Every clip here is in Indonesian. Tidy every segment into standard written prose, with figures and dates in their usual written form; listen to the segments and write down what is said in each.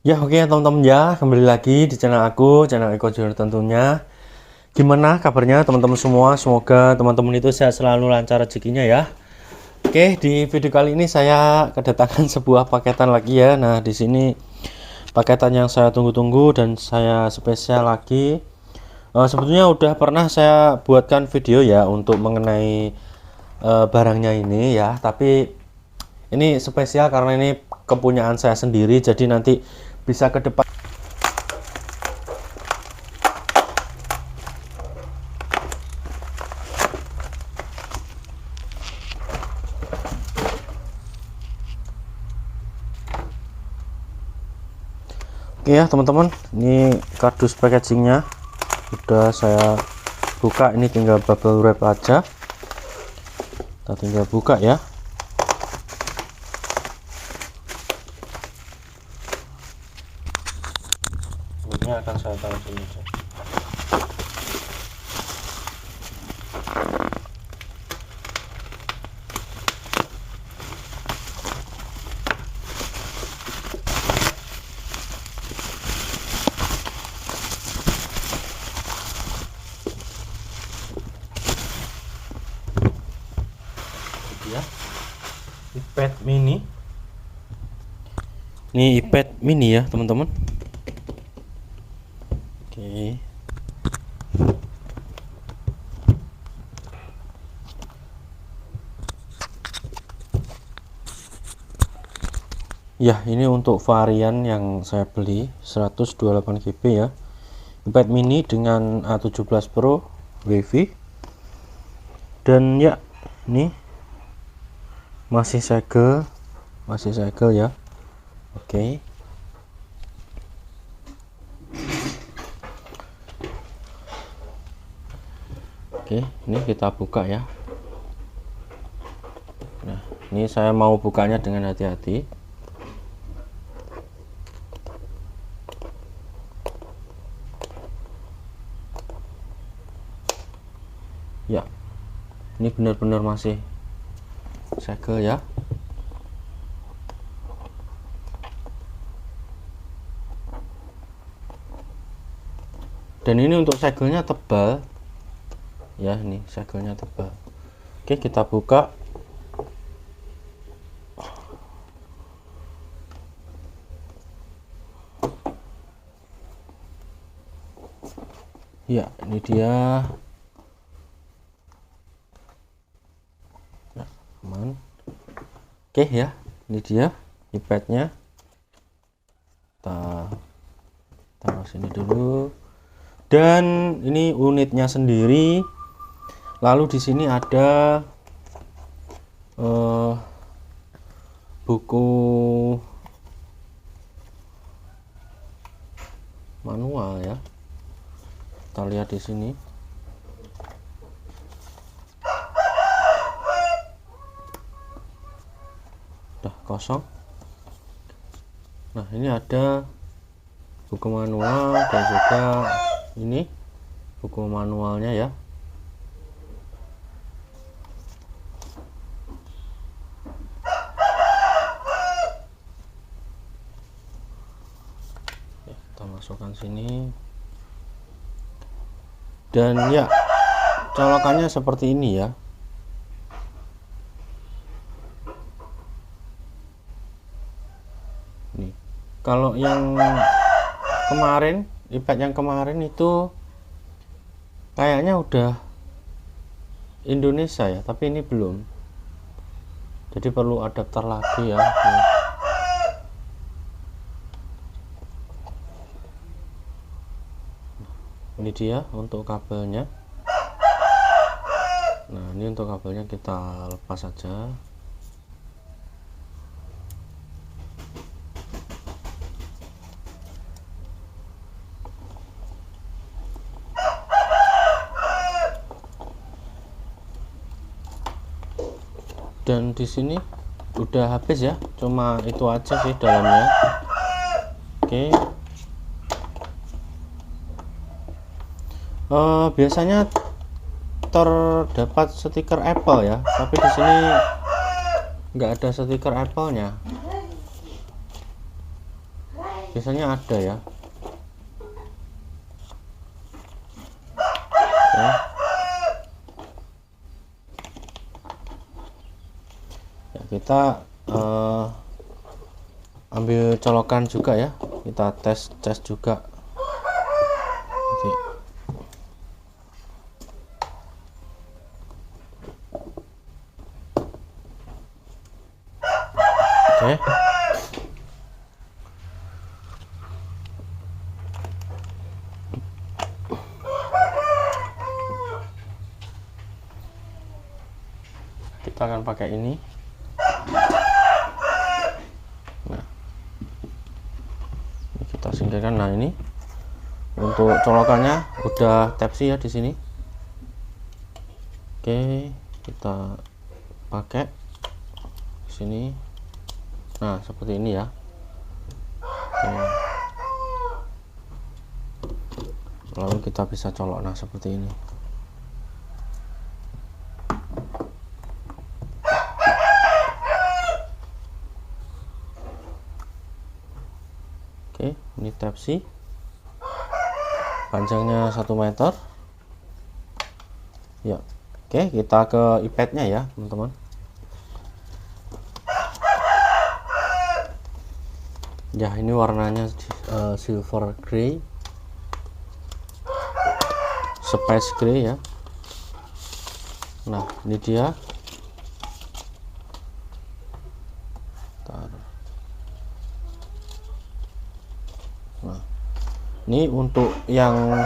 Ya oke teman-teman ya, kembali lagi di channel aku, channel Eko Junior tentunya. Gimana kabarnya teman-teman semua? Semoga teman-teman itu sehat selalu, lancar rezekinya ya. Oke, di video kali ini saya kedatangan sebuah paketan lagi ya. Nah, di sini paketan yang saya tunggu-tunggu dan saya spesial lagi. Sebetulnya udah pernah saya buatkan video ya untuk mengenai barangnya ini ya, tapi ini spesial karena ini kepunyaan saya sendiri, jadi nanti bisa ke depan. Oke ya teman-teman, ini kardus packagingnya udah saya buka, ini tinggal bubble wrap aja. Kita tinggal buka ya. Ini akan saya taruh sini aja. Ya, iPad mini. Ini iPad mini ya teman-teman. Oke. Ya, ini untuk varian yang saya beli 128 GB ya. iPad mini dengan A17 Pro WiFi. Dan ya, ini masih segel ya. Oke. Oke, ini kita buka ya. Nah, ini saya mau bukanya dengan hati-hati. Ya, ini benar-benar masih segel ya. Dan ini untuk segelnya tebal ya, ini segelnya tebal. Oke, kita buka. Ya, ini dia. Nah, aman. Oke ya, ini dia iPadnya. Kita taruh sini dulu. Dan ini unitnya sendiri. Lalu di sini ada buku manual ya. Kita lihat di sini. Udah kosong. Nah, ini ada buku manual dan juga ini buku manualnya ya. Kita masukkan sini. Dan ya, colokannya seperti ini ya. Nih, kalau yang kemarin, iPad yang kemarin itu kayaknya udah Indonesia ya, tapi ini belum. Jadi perlu adapter lagi ya. Nih. Ini dia untuk kabelnya. Nah, ini untuk kabelnya kita lepas saja. Dan di sini udah habis ya, cuma itu aja sih dalamnya. Oke. Biasanya terdapat stiker Apple ya, tapi di sini nggak ada stiker Apple-nya. biasanya ada ya. Oke. Ya, kita ambil colokan juga ya, kita tes juga. Oke. Kita akan pakai ini. Nah, ini kita singkirkan. Nah, ini untuk colokannya udah Type-C ya di sini. Oke, kita pakai di sini. Nah, seperti ini ya. Oke. Lalu kita bisa colok. Nah, seperti ini. Oke, ini Type-C. Panjangnya 1 meter. Ya. Oke, kita ke iPad-nya ya, teman-teman. Ya, ini warnanya silver grey, space gray ya. Nah, ini dia. Nah, ini untuk yang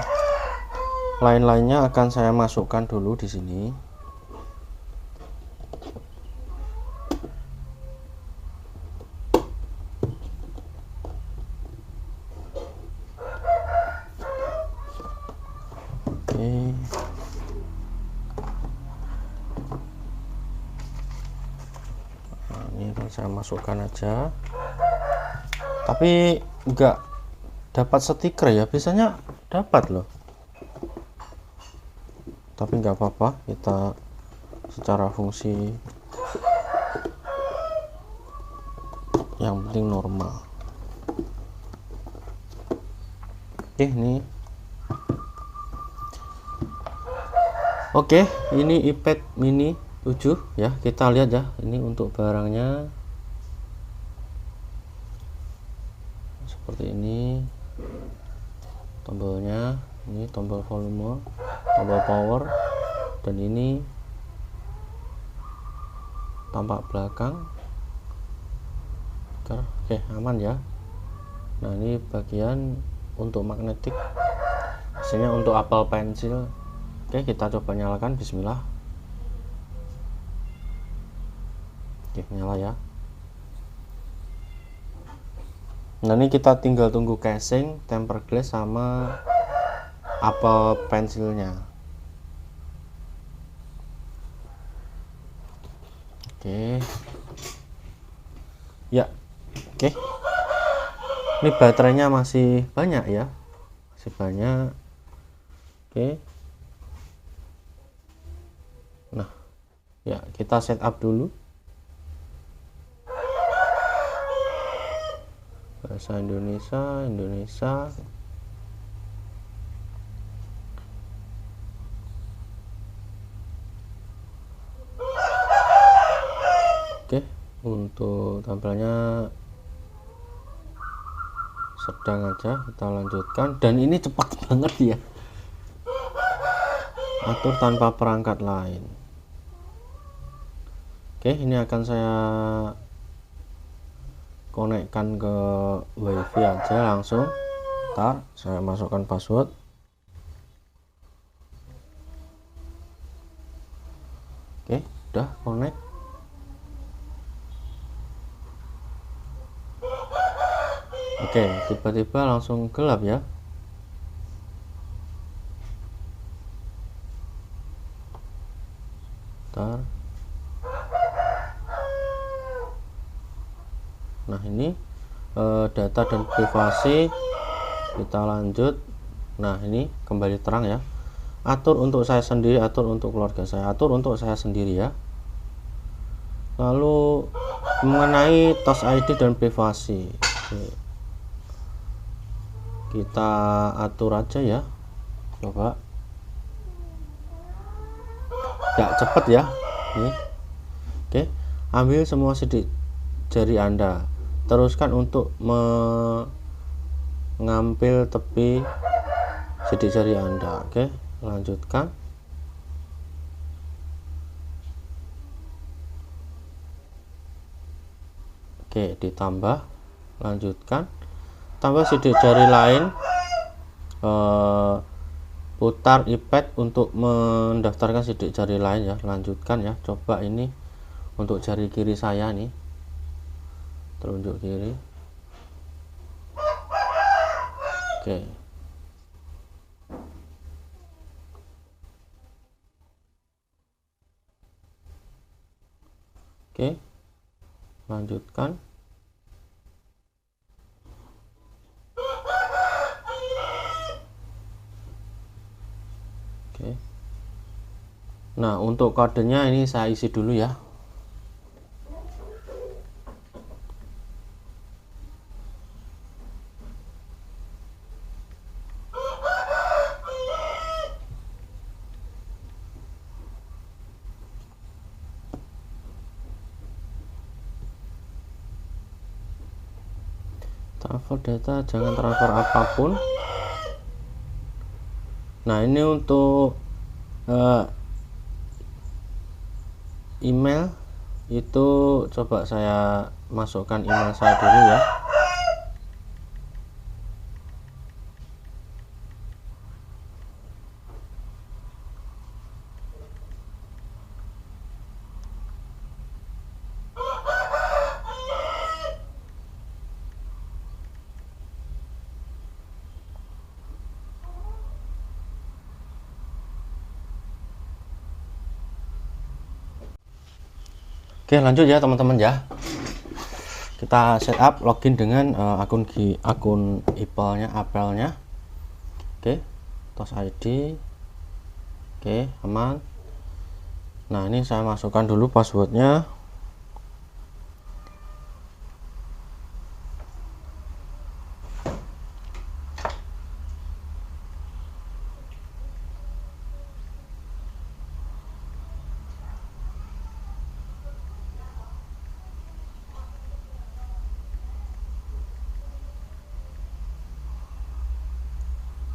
lain-lainnya akan saya masukkan dulu di sini. Nah, ini akan saya masukkan aja, tapi enggak dapat stiker ya, biasanya dapat loh, tapi nggak apa-apa, kita secara fungsi yang penting normal. Oke, ini oke, ini iPad mini 7 ya, kita lihat ya. Ini untuk barangnya seperti ini, tombolnya, ini tombol volume, tombol power, dan ini tampak belakang. Oke, aman ya. Nah, ini bagian untuk magnetik, hasilnya untuk Apple Pencil. Oke, kita coba nyalakan. Bismillah. Oke, nyala ya. Nah, ini kita tinggal tunggu casing, tempered glass, sama Apple Pencilnya. Oke. Ya. Oke. Ini baterainya masih banyak ya. Masih banyak. Oke. Nah, ya, kita setup dulu. Bahasa Indonesia. Oke, untuk tampilannya sedang aja, kita lanjutkan. Dan ini cepat banget ya, atur tanpa perangkat lain. Oke, ini akan saya konekkan ke WiFi aja langsung. Ntar saya masukkan password. Oke, udah connect. Oke, tiba-tiba langsung gelap ya. Ntar. Nah, ini data dan privasi, kita lanjut. Nah, ini kembali terang ya. Atur untuk saya sendiri, atur untuk keluarga saya, atur untuk saya sendiri ya. Lalu mengenai Touch ID dan privasi. Oke. kita atur aja ya, coba nggak cepet ya nih. Oke, ambil semua sidik jari Anda, teruskan untuk mengambil tepi sidik jari Anda. Oke, lanjutkan. Oke, ditambah, lanjutkan, tambah sidik jari lain, putar iPad untuk mendaftarkan sidik jari lain ya, lanjutkan ya. Coba ini untuk jari kiri saya nih, telunjuk kiri. Oke, oke, lanjutkan. Oke, nah untuk kodenya ini saya isi dulu ya. Transfer data, jangan transfer apapun. Nah ini untuk email itu coba saya masukkan email saya dulu ya. Oke, lanjut ya teman-teman ya. Kita setup login dengan akun emailnya, apelnya. Oke, tos ID. Oke, aman. Nah ini saya masukkan dulu passwordnya.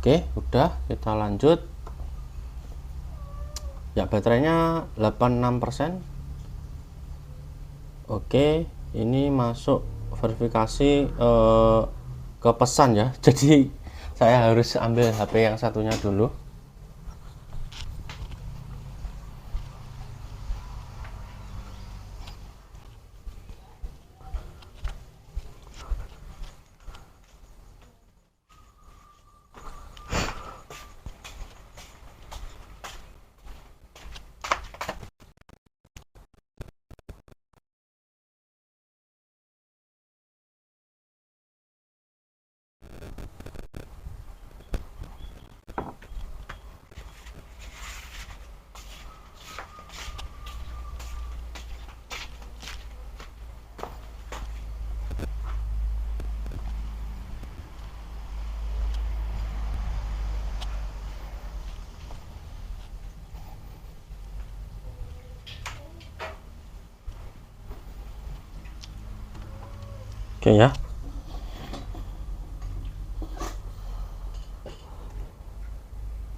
Oke, udah, kita lanjut. Ya, baterainya 86%. Oke, ini masuk verifikasi ke pesan ya. Jadi saya harus ambil HP yang satunya dulu. Oke ya.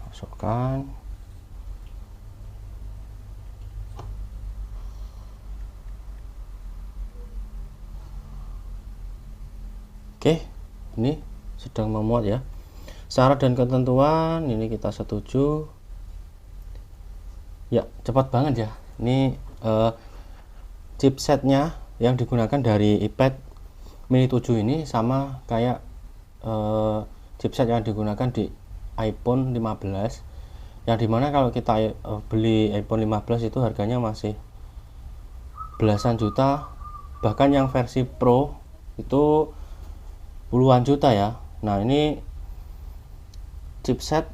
Masukkan. Oke, ini sedang memuat ya. Syarat dan ketentuan ini kita setuju. Ya, cepat banget ya. Ini chipsetnya yang digunakan dari iPad mini 7 ini sama kayak chipset yang digunakan di iPhone 15, yang dimana kalau kita beli iPhone 15 itu harganya masih belasan juta, bahkan yang versi Pro itu puluhan juta ya. Nah ini chipset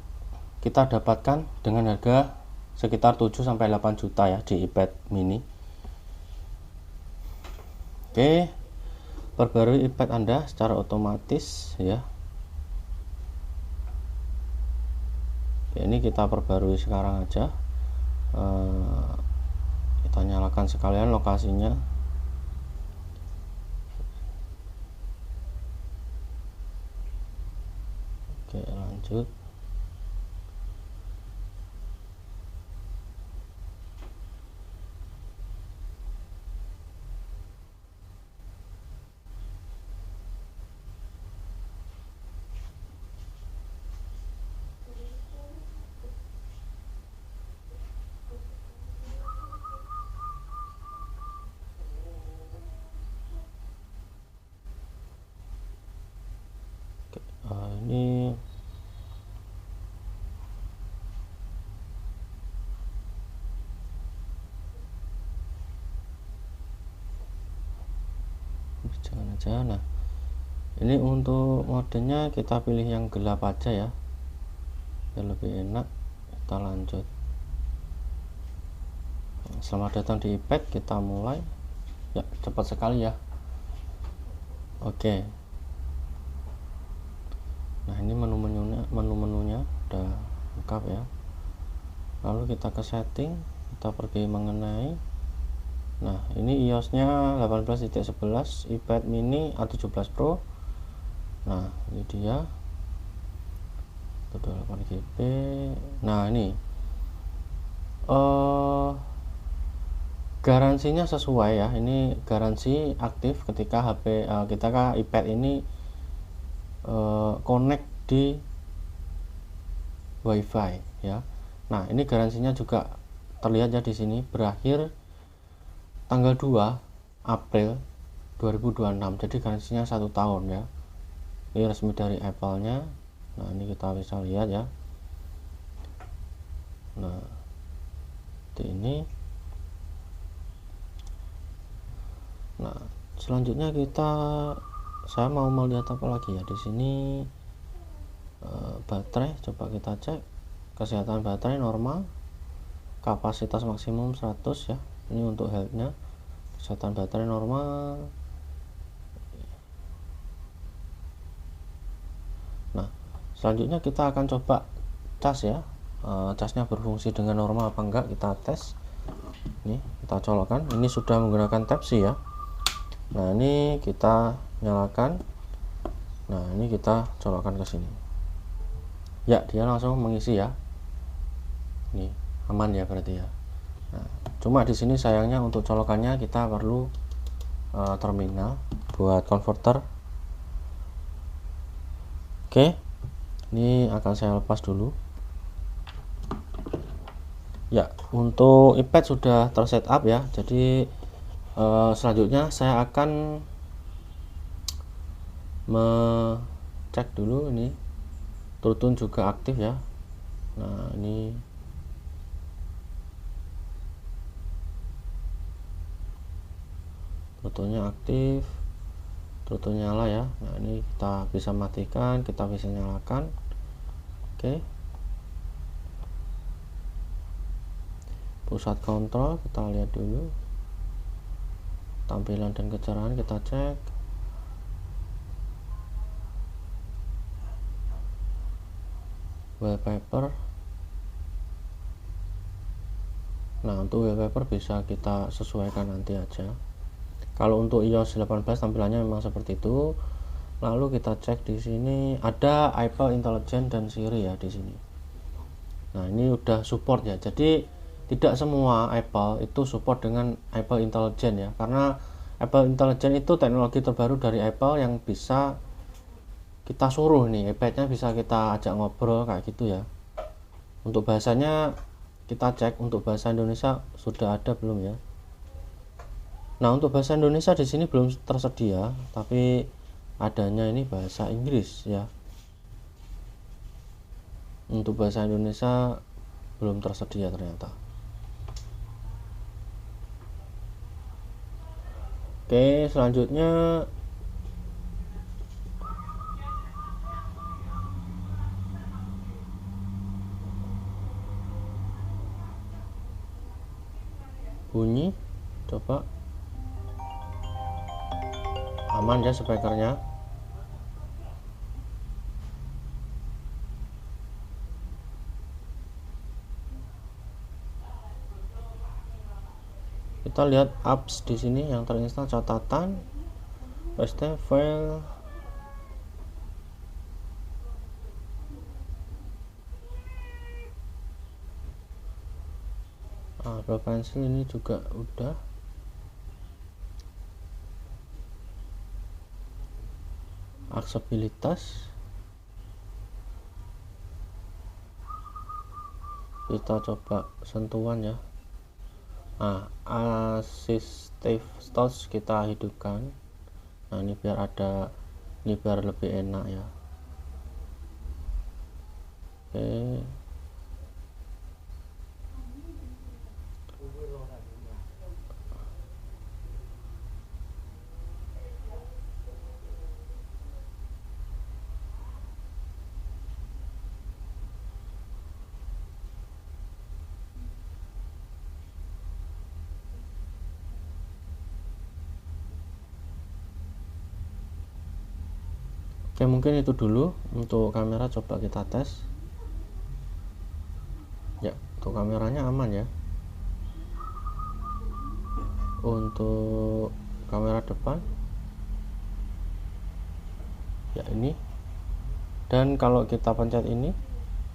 kita dapatkan dengan harga sekitar 7-8 juta ya di iPad mini. Oke, perbarui iPad Anda secara otomatis ya. Oke, ini kita perbarui sekarang aja. Kita nyalakan sekalian lokasinya. Oke, lanjut. Ini jangan aja. Nah, ini untuk modenya kita pilih yang gelap aja ya, biar lebih enak. Kita lanjut. Selamat datang di iPad, kita mulai ya. Cepat sekali ya. Oke, nah ini menu-menunya udah lengkap ya. Lalu kita ke setting, kita pergi mengenai. Nah, ini iOS-nya 18.11, iPad mini A17 Pro. Nah, ini dia 28GB. Nah, ini garansinya sesuai ya. Ini garansi aktif ketika ketika iPad ini connect di WiFi ya. Nah, ini garansinya juga terlihat ya di sini, berakhir tanggal 2 April 2026. Jadi garansinya 1 tahun ya. Ini resmi dari Apple-nya. Nah, ini kita bisa lihat ya. Nah, seperti ini. Nah, selanjutnya saya mau melihat apa lagi ya di sini. Baterai, coba kita cek. Kesehatan baterai normal, kapasitas maksimum 100 ya. Ini untuk health-nya. Kesehatan baterai normal. Nah, selanjutnya kita akan coba cas ya. Casnya berfungsi dengan normal apa enggak, kita tes. Ini kita colokkan. Ini sudah menggunakan Type-C ya. Nah, ini kita nyalakan. Nah, ini kita colokkan ke sini. Ya, dia langsung mengisi ya. Ini aman ya berarti ya. Nah, cuma di sini sayangnya untuk colokannya kita perlu terminal buat konverter. Oke, ini akan saya lepas dulu. Ya, untuk iPad sudah tersetup ya. Jadi selanjutnya saya akan mengecek dulu ini TrueTone juga aktif ya. Nah, ini TrueTone-nya aktif, TrueTone nyala ya. Nah, ini kita bisa matikan, kita bisa nyalakan. Oke, pusat kontrol kita lihat dulu, tampilan dan kecerahan kita cek. Wallpaper. Nah, untuk wallpaper bisa kita sesuaikan nanti aja. Kalau untuk iOS 18 tampilannya memang seperti itu. Lalu kita cek di sini ada Apple Intelligence dan Siri ya di sini. Nah, ini udah support ya. Jadi tidak semua Apple itu support dengan Apple Intelligence ya. Karena Apple Intelligence itu teknologi terbaru dari Apple yang bisa kita suruh nih, iPad-nya bisa kita ajak ngobrol kayak gitu ya. Untuk bahasanya kita cek, untuk bahasa Indonesia sudah ada belum ya. Nah, untuk bahasa Indonesia di sini belum tersedia, tapi adanya ini bahasa Inggris ya. Untuk bahasa Indonesia belum tersedia ternyata. Oke, selanjutnya bunyi, coba aman ya speakernya. kita lihat apps di sini yang terinstall, catatan, paste file, Apple Pencil ini juga udah. Aksesibilitas kita coba sentuhan ya. Assistive touch kita hidupkan. Nah, ini biar ada, ini biar lebih enak ya. Oke. Oke, mungkin itu dulu untuk kamera. Coba kita tes ya. Untuk kameranya aman ya. Untuk kamera depan ya ini, dan kalau kita pencet ini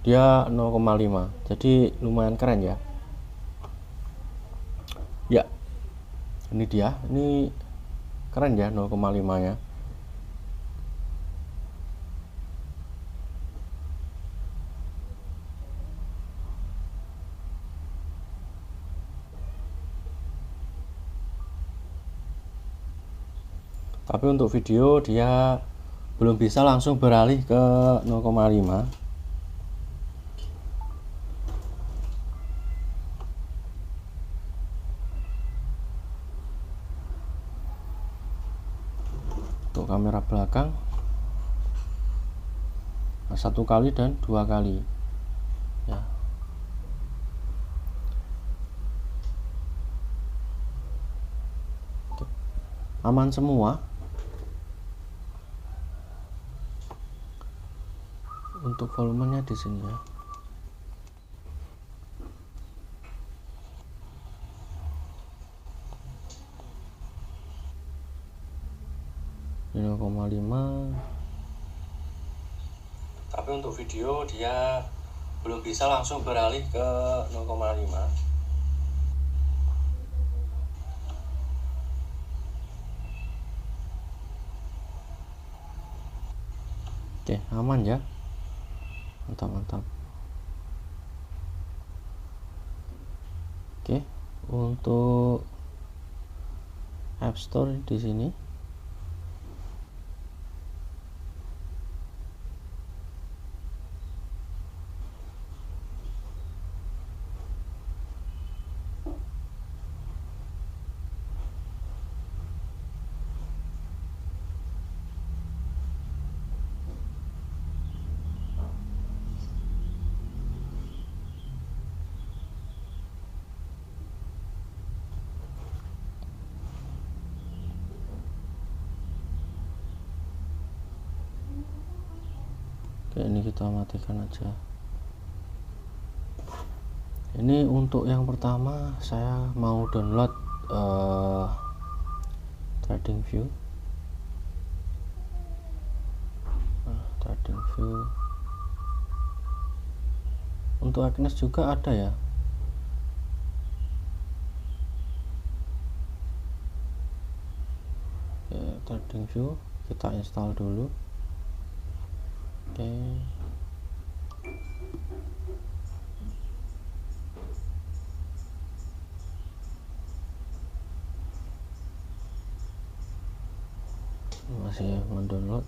dia 0,5, jadi lumayan keren ya. Ya, ini dia, ini keren ya, 0,5 ya. Tapi untuk video dia belum bisa langsung beralih ke 0,5. Untuk kamera belakang 1 kali dan 2 kali ya. Oke. Aman semua. Untuk volumenya di sini ya. Ini 0,5. Tapi untuk video dia belum bisa langsung beralih ke 0,5. Oke, aman ya. Mantap. Oke, untuk App Store di sini. Oke, ini kita matikan aja. Ini untuk yang pertama saya mau download TradingView. TradingView. Untuk Agnes juga ada ya. TradingView kita install dulu. Oke. Masih mendownload.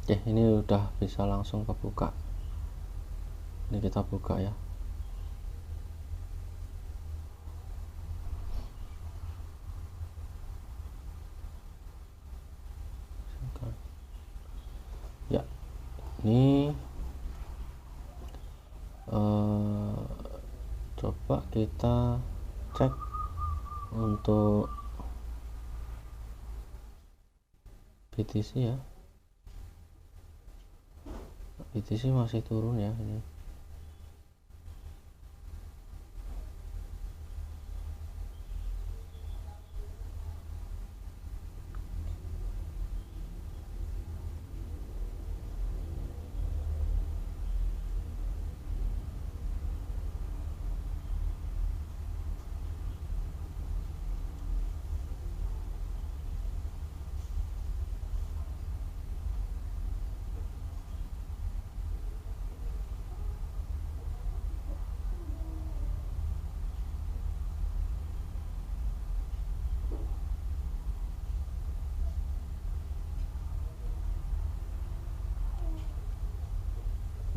Oke, ini udah bisa langsung kebuka. Ini kita buka ya. Ya, ini coba kita cek untuk BTC ya. BTC masih turun ya ini.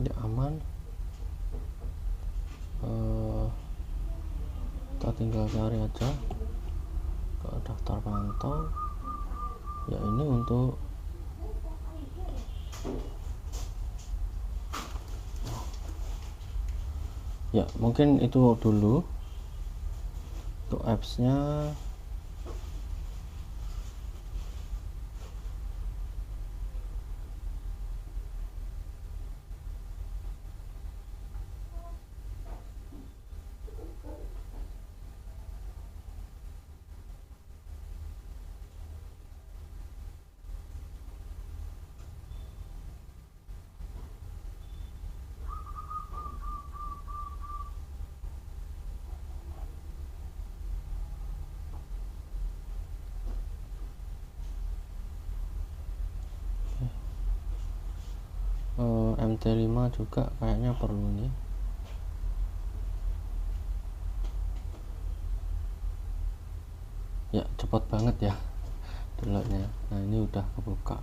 Ya aman, kita tinggal cari aja ke daftar pantau ya. Ini untuk ya mungkin itu dulu untuk apps-nya. MT5 juga kayaknya perlu nih. Ya cepat banget ya deloknya. Nah ini udah kebuka.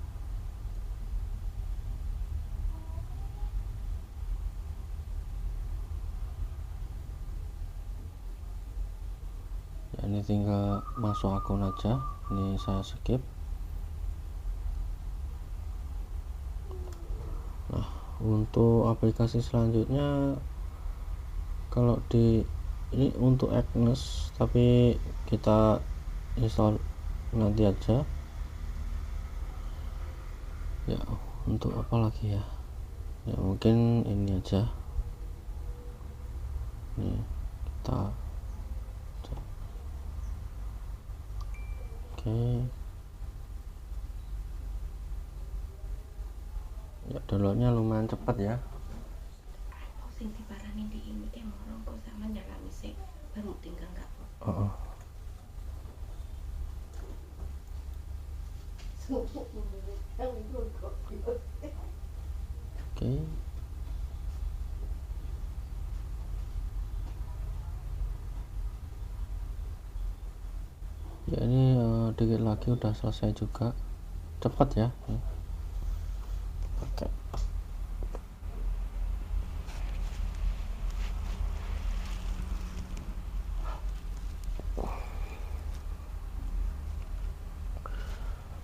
Ya ini tinggal masuk akun aja. Ini saya skip. Nah untuk aplikasi selanjutnya, kalau di ini untuk Agnes, tapi kita install nanti aja ya. Untuk apa lagi ya, ya mungkin ini aja nih kita. Oke ya, downloadnya lumayan cepat ya. Sing diparani di ini morong kok sama nyalami sih baru tinggal nggak. Oke. Ya ini dikit lagi udah selesai juga, cepat ya. Oke.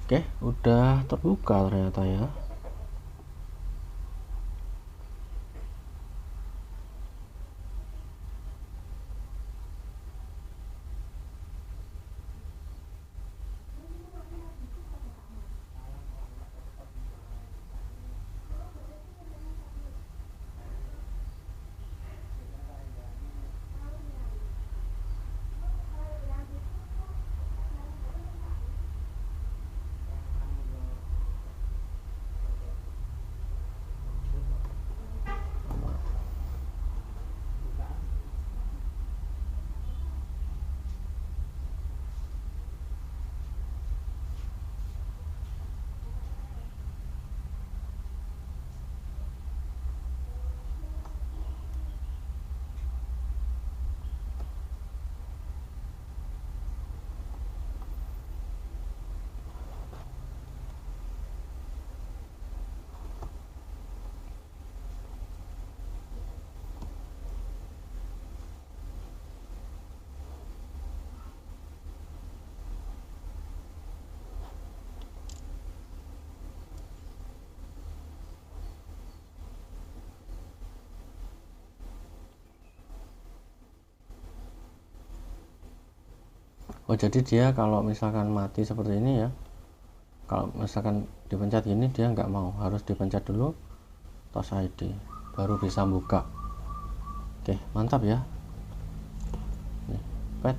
Oke, udah terbuka ternyata ya. Oh jadi dia kalau misalkan mati seperti ini ya, kalau misalkan dipencet ini dia nggak mau, harus dipencet dulu Tos ID baru bisa buka. Oke, mantap ya. Nih, pet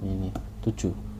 ini 7.